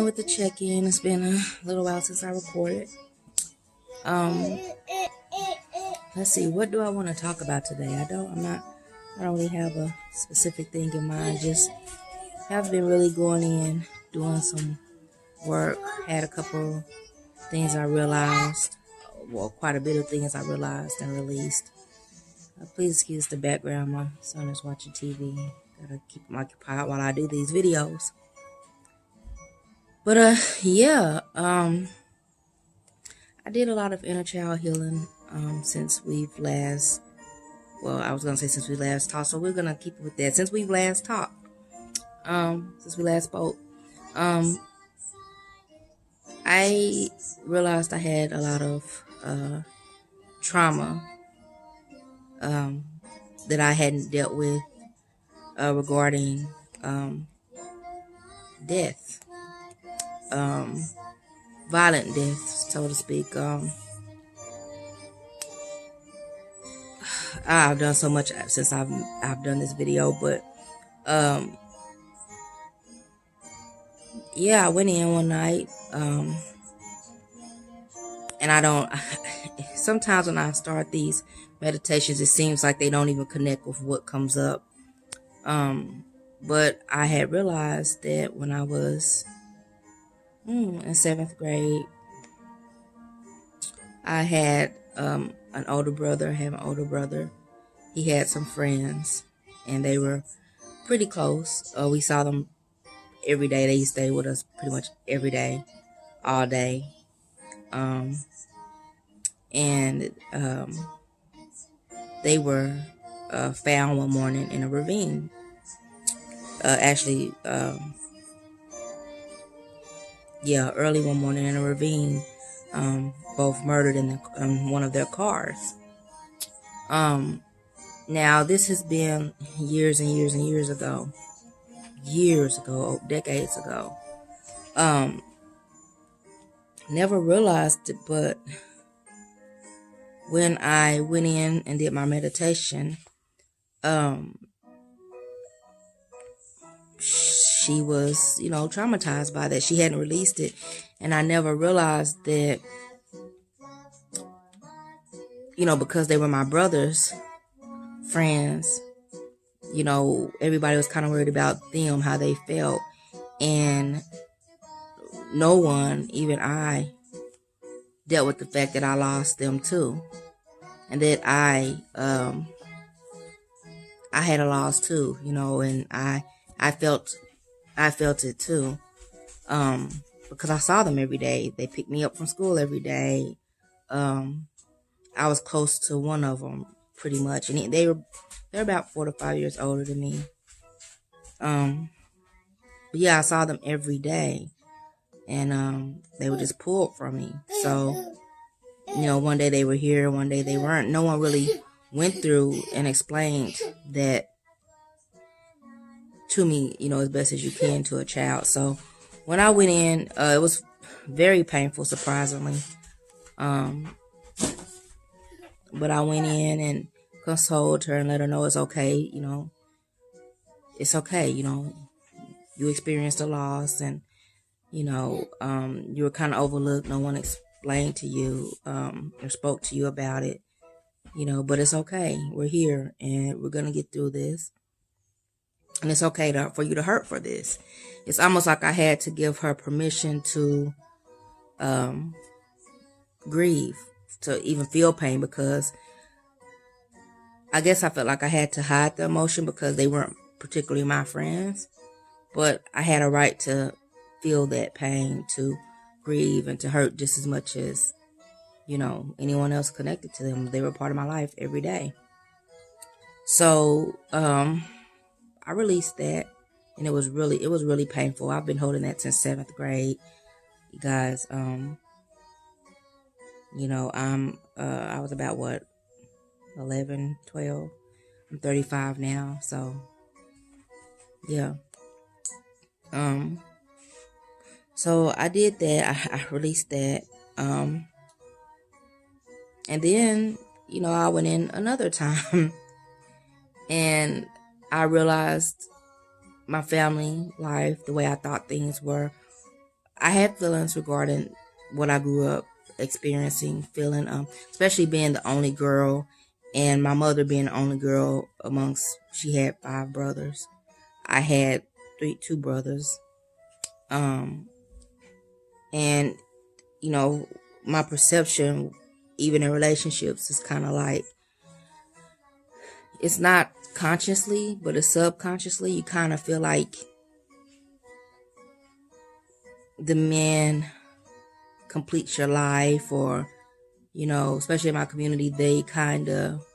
with the check-in. It's been a little while since I recorded. Let's see, what do I want to talk about today? I don't really have a specific thing in mind. Just have been really going in, doing some work. Had a couple things I realized, well, quite a bit of things I realized and released. Please excuse the background. My son is watching TV. Gotta keep him occupied while I do these videos. But I did a lot of inner child healing since we've last, since we last talked, so we're gonna keep it with that. Since we've last talked, since we last spoke, I realized I had a lot of trauma that I hadn't dealt with regarding death, violent death, so to speak. I've done so much since I've done this video, but yeah, I went in one night, and I don't. Sometimes when I start these meditations, it seems like they don't even connect with what comes up. But I had realized that when I was in 7th grade, I had an older brother. I have an older brother. He had some friends, and they were pretty close. We saw them every day. They used to stay with us pretty much every day, all day. They were found one morning in a ravine. Early one morning in a ravine, both murdered in one of their cars. Now this has been years and years and years ago, decades ago. Never realized it, but when I went in and did my meditation, she was, traumatized by that. She hadn't released it. And I never realized that, because they were my brother's friends, everybody was kind of worried about them, how they felt. And no one, even I, dealt with the fact that I lost them too. And that I had a loss too, and I felt it too, because I saw them every day. They picked me up from school every day. I was close to one of them pretty much, and they're about 4 to 5 years older than me. But yeah, I saw them every day, and they were just pulled from me. So, one day they were here, one day they weren't. No one really went through and explained that to me, as best as you can to a child. So when I went in, it was very painful, surprisingly. But I went in and consoled her and let her know it's okay. It's okay. You experienced a loss, and you were kind of overlooked. No one explained to you or spoke to you about it. But it's okay. We're here, and we're gonna get through this. And it's okay for you to hurt for this. It's almost like I had to give her permission to grieve, to even feel pain, because I guess I felt like I had to hide the emotion because they weren't particularly my friends. But I had a right to feel that pain, to grieve, and to hurt just as much as, anyone else connected to them. They were part of my life every day. So, I released that, and it was really painful. I've been holding that since 7th grade, you guys. I was about 11, 12. I'm 35 now, so yeah. So I did that. I released that. And then, I went in another time, and I realized my family life, the way I thought things were, I had feelings regarding what I grew up experiencing, feeling, especially being the only girl, and my mother being the only girl amongst. She had 5 brothers. I had two brothers, and my perception, even in relationships, is kind of like, it's not consciously, but it's subconsciously. You kind of feel like the man completes your life, or especially in my community, they kind of,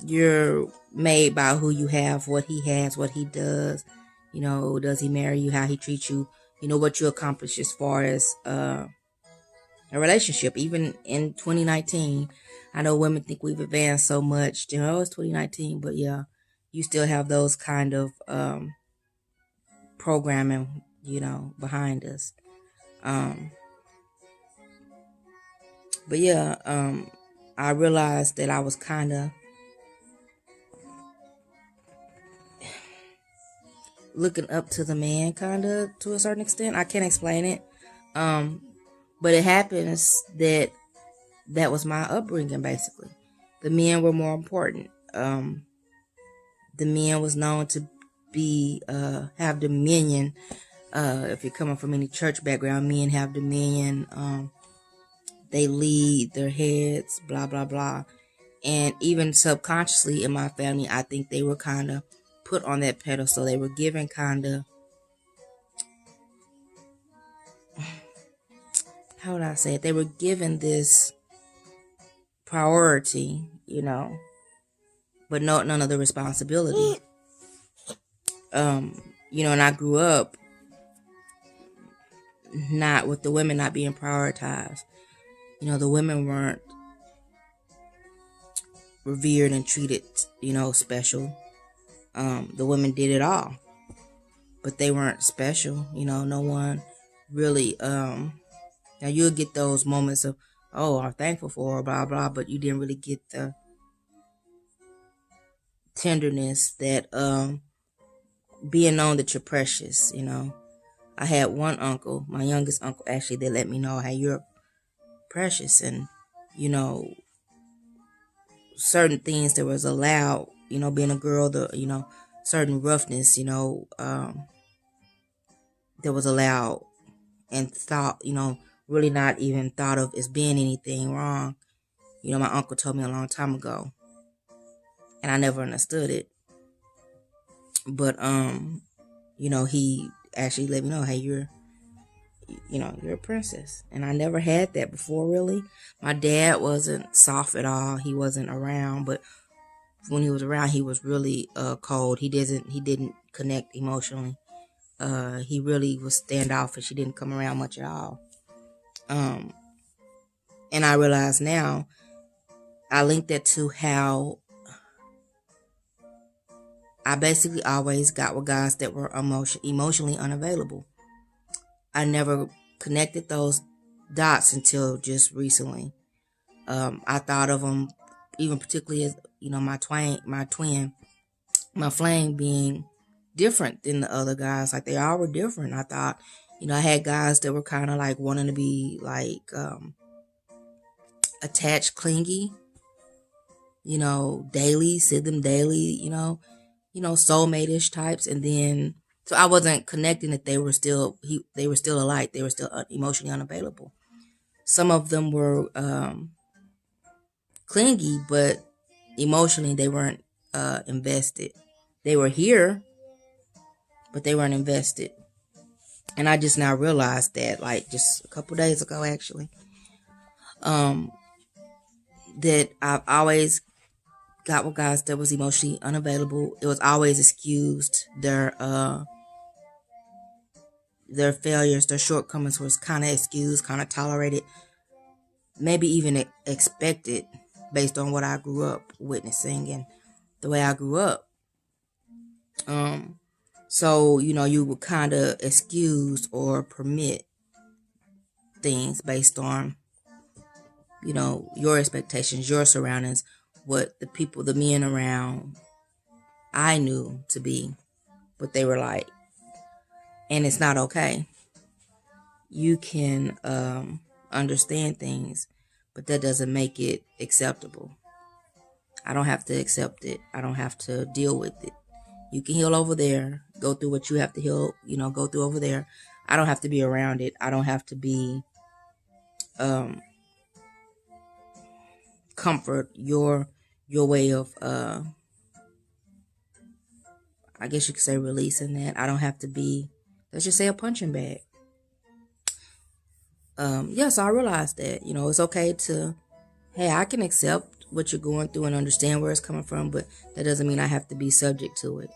you're made by who you have, what he has, what he does. Does he marry you, how he treats you, what you accomplish as far as a relationship. Even in 2019, I know women think we've advanced so much. It's 2019, but yeah, you still have those kind of programming, behind us. But yeah, I realized that I was kind of looking up to the man, kind of, to a certain extent. I can't explain it. But it happens that was my upbringing, basically. The men were more important. The men was known to be, have dominion. If you're coming from any church background, men have dominion. They lead their heads, blah, blah, blah. And even subconsciously in my family, I think they were kind of put on that pedestal. They were given kind of, how would I say it? They were given this priority, but none of the responsibility. And I grew up not with the women not being prioritized. The women weren't revered and treated, special. The women did it all, but they weren't special. No one really, now you'll get those moments of, oh, I'm thankful for her, blah, blah, but you didn't really get the tenderness that, being known that you're precious, I had one uncle, my youngest uncle, actually, that let me know, hey, you're precious. And, certain things that was allowed, being a girl, certain roughness, that was allowed and thought, really not even thought of as being anything wrong. My uncle told me a long time ago, and I never understood it. But, he actually let me know, hey, you're a princess. And I never had that before, really. My dad wasn't soft at all. He wasn't around, but when he was around, he was really cold. He didn't connect emotionally. He really was standoffish. He didn't come around much at all. And I realize now, I link that to how I basically always got with guys that were emotionally unavailable. I never connected those dots until just recently. I thought of them, even particularly as, my twin, my flame, being different than the other guys. Like, they all were different. I thought, I had guys that were kind of like wanting to be like, attached, clingy, daily, see them daily, soulmate-ish types. And then, so I wasn't connecting that they were still alike. They were still emotionally unavailable. Some of them were clingy, but emotionally they weren't invested. They were here, but they weren't invested. And I just now realized that, like, just a couple days ago, actually, that I've always got with guys that was emotionally unavailable. It was always excused. Their failures, their shortcomings was kind of excused, kind of tolerated, maybe even expected, based on what I grew up witnessing and the way I grew up. So, you would kind of excuse or permit things based on, your expectations, your surroundings, what the men around I knew to be what they were like. And it's not okay. you can understand things, but that doesn't make it acceptable. I don't have to accept it. I don't have to deal with it. You can heal over there, go through what you have to heal, go through over there. I don't have to be around it. I don't have to be comfort your way of I guess you could say releasing that. I don't have to be, let's just say, a punching bag. So I realized that, it's okay to, hey, I can accept what you're going through and understand where it's coming from, but that doesn't mean I have to be subject to it.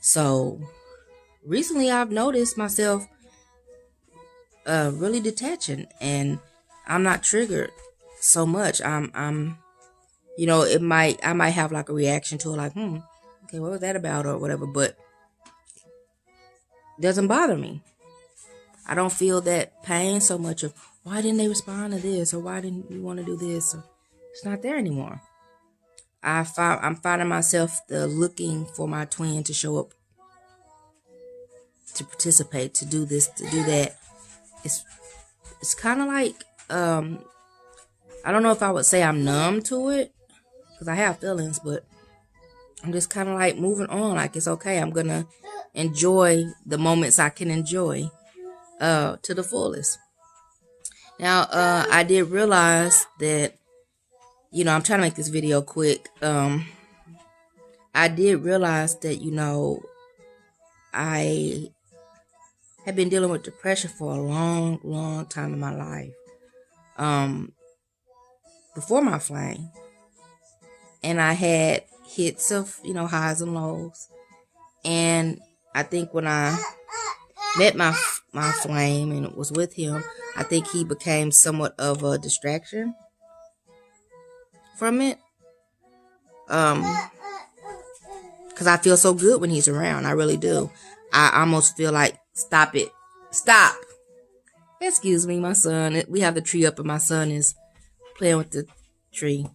So recently I've noticed myself really detaching, and I'm not triggered so much. I might have like a reaction to it, like, okay, what was that about or whatever, but it doesn't bother me. I don't feel that pain so much of why didn't they respond to this, or why didn't you want to do this, or it's not there anymore. I'm finding myself looking for my twin to show up, to participate, to do this, to do that. It's kind of like, I don't know if I would say I'm numb to it, because I have feelings, but I'm just kind of like moving on. Like, it's okay. I'm going to enjoy the moments I can enjoy to the fullest. Now, I did realize that, I'm trying to make this video quick. I did realize that, I have been dealing with depression for a long, long time in my life. Before my flame. And I had hits of, highs and lows. And I think when I met my flame and was with him, I think he became somewhat of a distraction from it. Because I feel so good when he's around. I really do. I almost feel like, stop it. Stop. Excuse me, my son. We have the tree up and my son is playing with the tree.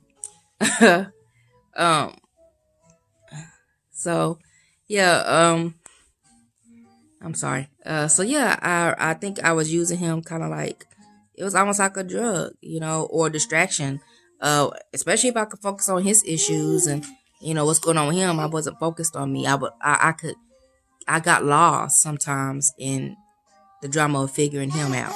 So yeah, I'm sorry. I think I was using him kind of like, it was almost like a drug, or a distraction. Especially if I could focus on his issues and, what's going on with him. I wasn't focused on me. I got lost sometimes in the drama of figuring him out.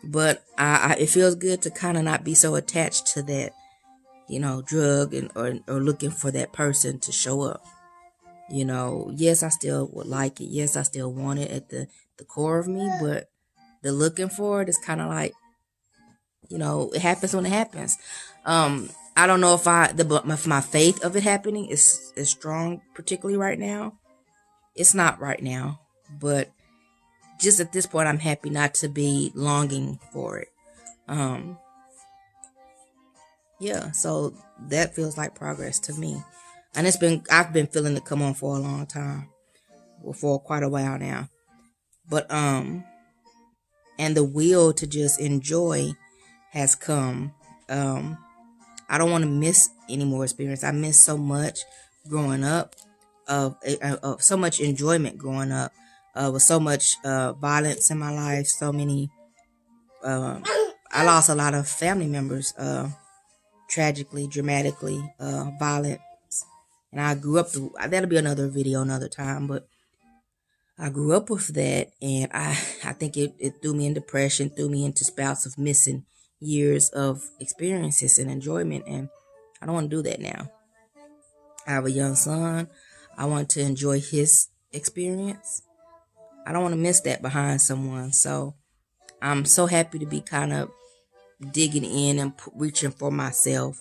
But it feels good to kind of not be so attached to that, drug or looking for that person to show up. Yes, I still would like it. Yes, I still want it at the core of me, but the looking for it is kind of like, it happens when it happens. I don't know if my faith of it happening is strong, particularly right now. It's not right now, but just at this point, I'm happy not to be longing for it. So that feels like progress to me. And I've been feeling it come on for a long time. Well, for quite a while now. But, and the will to just enjoy has come. I don't want to miss any more experience. I miss so much growing up, of so much enjoyment growing up, with so much violence in my life, so many. I lost a lot of family members, tragically, dramatically, violent. And I grew up through, that'll be another video another time, but I grew up with that, and I think it threw me in depression, threw me into spouts of missing years of experiences and enjoyment, and I don't want to do that now. I have a young son. I want to enjoy his experience. I don't want to miss that behind someone, so I'm so happy to be kind of digging in and reaching for myself,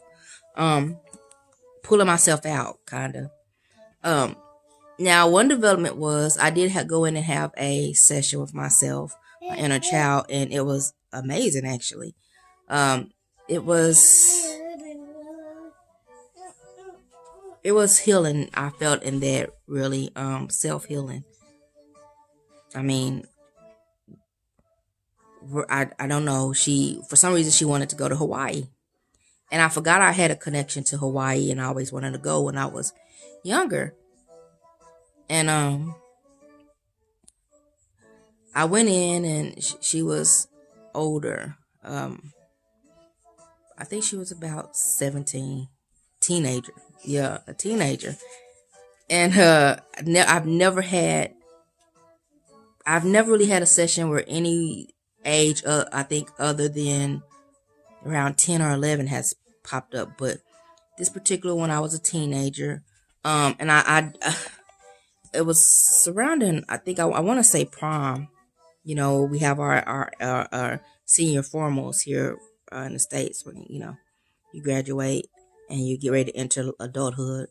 pulling myself out, kind of. Now, one development was I did go in and have a session with myself, my inner child, and it was amazing, actually. It was healing, I felt, in that, really, self-healing. I mean, I don't know, for some reason, she wanted to go to Hawaii. And I forgot I had a connection to Hawaii, and I always wanted to go when I was younger. And I I went in and she was older. I think she was about 17, teenager. Yeah, a teenager. And I've never really had a session where any age, I think other than around 10 or 11 has popped up. But this particular one, I was a teenager. And it was surrounding, I think I want to say prom. You know, we have our senior formals here in the States when, you graduate and you get ready to enter adulthood.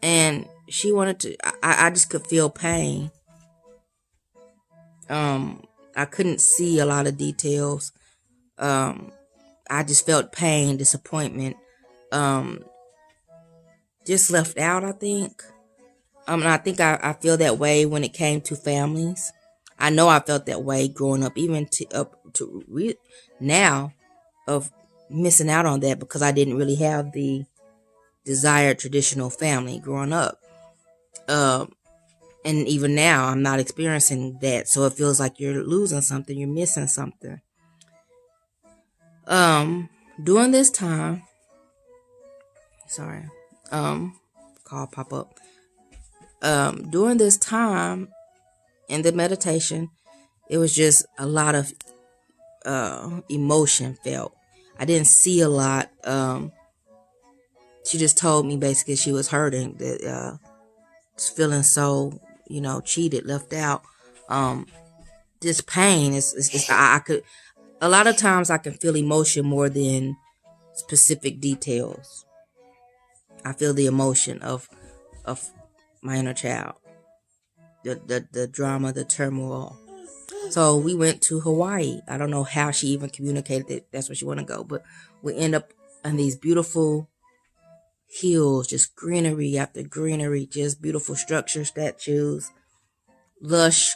And she wanted to, I just could feel pain. I couldn't see a lot of details. I just felt pain, disappointment, just left out, I think. And I think I feel that way when it came to families. I know I felt that way growing up, even now, of missing out on that because I didn't really have the desired traditional family growing up. And even now, I'm not experiencing that, so it feels like you're losing something, you're missing something. During this time, call pop up. During this time in the meditation, it was just a lot of emotion felt. I didn't see a lot. She just told me basically she was hurting, that feeling so, cheated, left out. This pain is I could, a lot of times I can feel emotion more than specific details. I feel the emotion of my inner child, the drama, the turmoil. So we went to Hawaii. I don't know how she even communicated that that's where she want to go, but we end up on these beautiful hills, just greenery after greenery, just beautiful structures, statues, lush,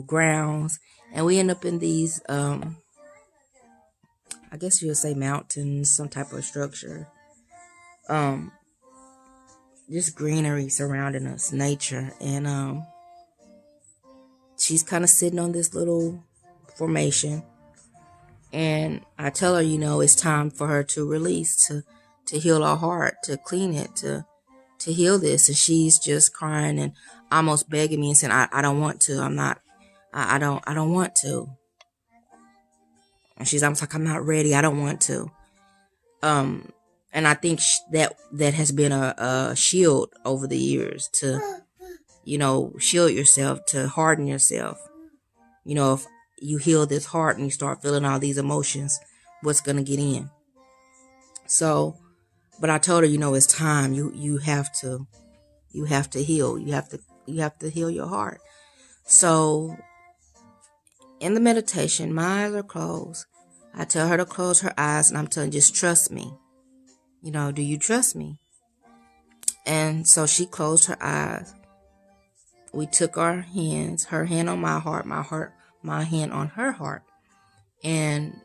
grounds. And we end up in these, I guess you would say mountains, some type of structure. Just greenery surrounding us, nature. And she's kind of sitting on this little formation. And I tell her, it's time for her to release, to heal her heart, to clean it, to heal this. And she's just crying and almost begging me and saying, I don't want to. I don't want to. And she's almost like, I'm not ready. I don't want to. And I think that has been a shield over the years to, shield yourself, to harden yourself. If you heal this heart and you start feeling all these emotions, what's going to get in? So, but I told her, it's time. You have to heal. You have to heal your heart. So in the meditation, my eyes are closed. I tell her to close her eyes and I'm telling her, just trust me. Do you trust me? And so she closed her eyes. We took our hands, her hand on my heart, my hand on her heart. And,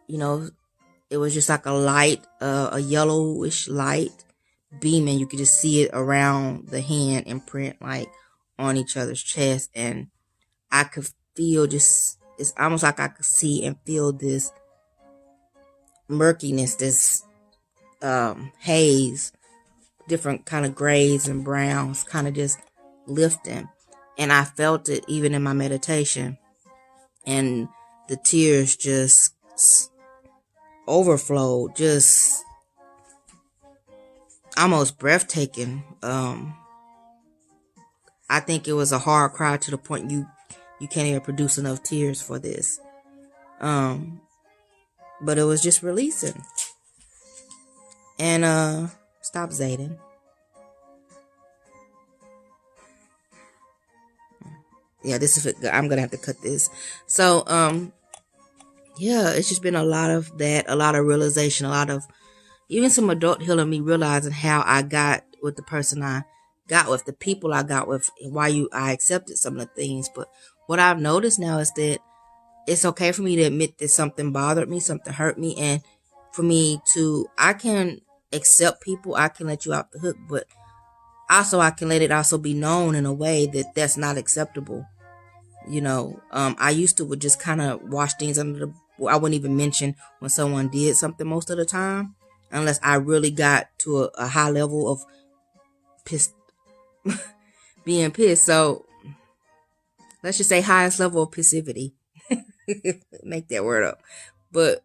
it was just like a light, a yellowish light beaming. You could just see it around the hand imprint, like on each other's chest. And I could feel it's almost like I could see and feel this murkiness, this haze, different kind of grays and browns kind of just lifting. And I felt it even in my meditation. And the tears just overflowed, just almost breathtaking. I think it was a hard cry to the point you can't even produce enough tears for this. But it was just releasing. And stop Zayden. Yeah, this is I'm gonna have to cut this. So yeah, it's just been a lot of that, a lot of realization, a lot of even some adult healing, me realizing how I got with the person I got with, the people I got with, and why I accepted some of the things. But what I've noticed now is that it's okay for me to admit that something bothered me, something hurt me, and for me to, I can accept people, I can let you out the hook, but also I can let it also be known in a way that that's not acceptable. You know, I used to would just kind of wash things under the. I wouldn't even mention when someone did something most of the time, unless I really got to a high level of pissed, being pissed. So let's just say highest level of passivity. Make that word up. But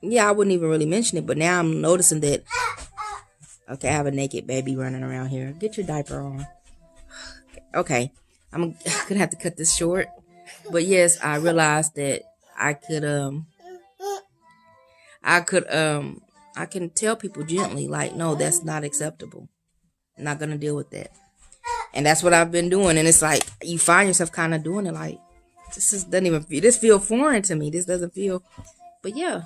yeah, I wouldn't even really mention it. But now I'm noticing that. Okay, I have a naked baby running around here. Get your diaper on. Okay, I'm gonna have to cut this short. But yes, I realized that I can tell people gently, like, no, that's not acceptable. I'm not gonna deal with that. And that's what I've been doing. And it's like you find yourself kind of doesn't even feel, this feel foreign to me. This doesn't feel, but yeah.